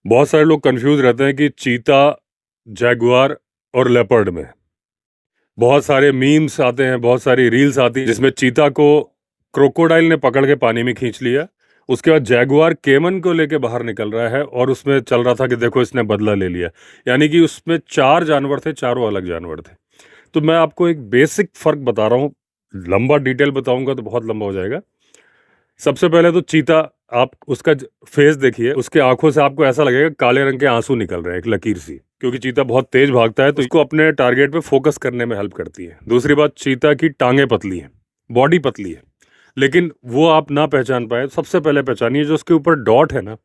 बहुत सारे लोग कंफ्यूज रहते हैं कि चीता, जैगुआर और लेपर्ड में बहुत सारे मीम्स आते हैं, बहुत सारी रील्स आती हैं जिसमें चीता को क्रोकोडाइल ने पकड़ के पानी में खींच लिया। उसके बाद जैगुआर केमन को लेके बाहर निकल रहा है और उसमें चल रहा था कि देखो इसने बदला ले लिया। यानी कि उसमें 4 जानवर थे, चारों अलग जानवर थे। तो मैं आपको एक बेसिक फर्क बता रहा हूँ, लंबा डिटेल बताऊंगा तो बहुत लंबा हो जाएगा। सबसे पहले तो चीता, आप उसका फेस देखिए, उसके आंखों से आपको ऐसा लगेगा काले रंग के आंसू निकल रहे हैं, एक लकीर सी, क्योंकि चीता बहुत तेज भागता है तो इसको अपने टारगेट पे फोकस करने में हेल्प करती है। दूसरी बात, चीता की टांगे पतली हैं, बॉडी पतली है, लेकिन वो आप ना पहचान पाए, सबसे पहले पहचानिए जो उसके ऊपर डॉट है ना,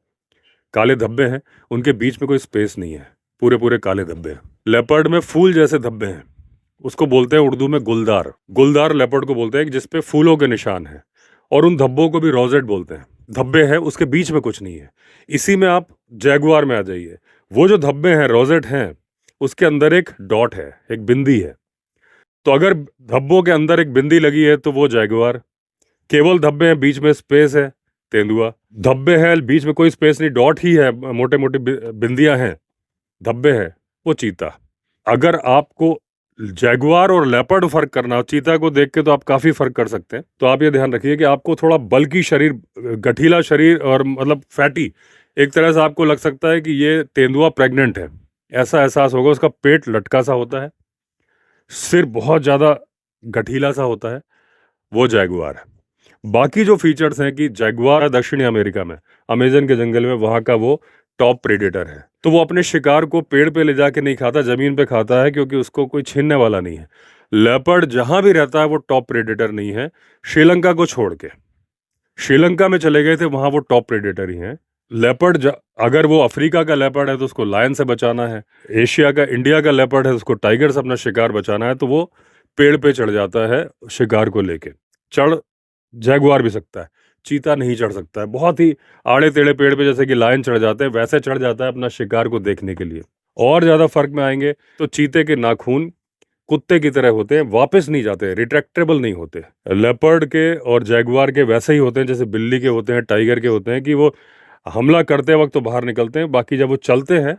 काले धब्बे हैं, उनके बीच में कोई स्पेस नहीं है, पूरे पूरे काले धब्बे हैं। लेपर्ड में फूल जैसे धब्बे हैं, उसको बोलते हैं उर्दू में गुलदार। गुलदार लेपर्ड को बोलते हैं जिसपे फूलों के निशान हैं, और उन धब्बों को भी रोजेट बोलते हैं। धब्बे हैं, उसके बीच में कुछ नहीं है। इसी में आप जैगुआर में आ जाइए, वो जो धब्बे हैं, रोजेट हैं, उसके अंदर एक डॉट है, एक बिंदी है। तो अगर धब्बों के अंदर एक बिंदी लगी है तो वो जैगुआर, केवल धब्बे हैं, बीच में स्पेस है, तेंदुआ। धब्बे हैं, बीच में कोई स्पेस नहीं, डॉट ही है, मोटे मोटे बिंदियां हैं, धब्बे हैं, वो चीता। अगर आपको जैगुआर और लेपर्ड फर्क करना हो, चीता को देख के तो आप काफी फर्क कर सकते हैं, तो आप ये ध्यान रखिए कि आपको थोड़ा बल्की शरीर, गठीला शरीर और मतलब फैटी, एक तरह से आपको लग सकता है कि ये तेंदुआ प्रेग्नेंट है, ऐसा एहसास होगा। उसका पेट लटका सा होता है, सिर बहुत ज्यादा गठीला सा होता है, वो जैगुआर है। बाकी जो फीचर्स हैं कि जैगुआर दक्षिणी अमेरिका में, अमेजन के जंगल में, वहां का वो टॉप प्रेडेटर है। तो वो अपने शिकार को पेड़ पे ले जाके नहीं खाता, जमीन पे खाता है, क्योंकि उसको कोई छीनने वाला नहीं है। लेपर्ड जहां भी रहता है वो टॉप प्रेडेटर नहीं है, श्रीलंका को छोड़ के। श्रीलंका में चले गए थे, वहां वो टॉप प्रेडेटर ही हैं। लेपर्ड अगर वो अफ्रीका का लेपर्ड है तो उसको लायन से बचाना है, एशिया का, इंडिया का लेपर्ड है तो उसको टाइगर से अपना शिकार बचाना है, तो वो पेड़ पे चढ़ जाता है शिकार को लेके। चढ़ जैगुआर भी सकता है, चीता नहीं चढ़ सकता है। बहुत ही आड़े टेढ़े पेड़ पे जैसे कि लायन चढ़ जाते हैं, वैसे चढ़ जाता है अपना शिकार को देखने के लिए। और ज्यादा फर्क में आएंगे तो चीते के नाखून कुत्ते की तरह होते हैं, वापस नहीं जाते, रिट्रैक्टेबल नहीं होते। लेपर्ड के और जैगुआर के वैसे ही होते हैं जैसे बिल्ली के होते हैं, टाइगर के होते हैं, कि वो हमला करते वक्त तो बाहर निकलते हैं, बाकी जब वो चलते हैं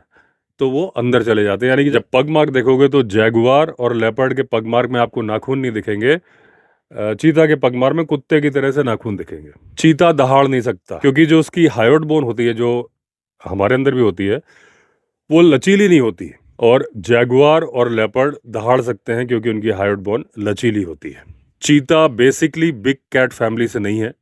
तो वो अंदर चले जाते हैं। यानी कि जब पग मार्क देखोगे तो जैगुआर और लेपर्ड के पग मार्क में आपको नाखून नहीं दिखेंगे, चीता के पगमार में कुत्ते की तरह से नाखून दिखेंगे। चीता दहाड़ नहीं सकता, क्योंकि जो उसकी हायोड बोन होती है, जो हमारे अंदर भी होती है, वो लचीली नहीं होती। और जैगुआर और लेपर्ड दहाड़ सकते हैं क्योंकि उनकी हायोड बोन लचीली होती है। चीता बेसिकली बिग कैट फैमिली से नहीं है,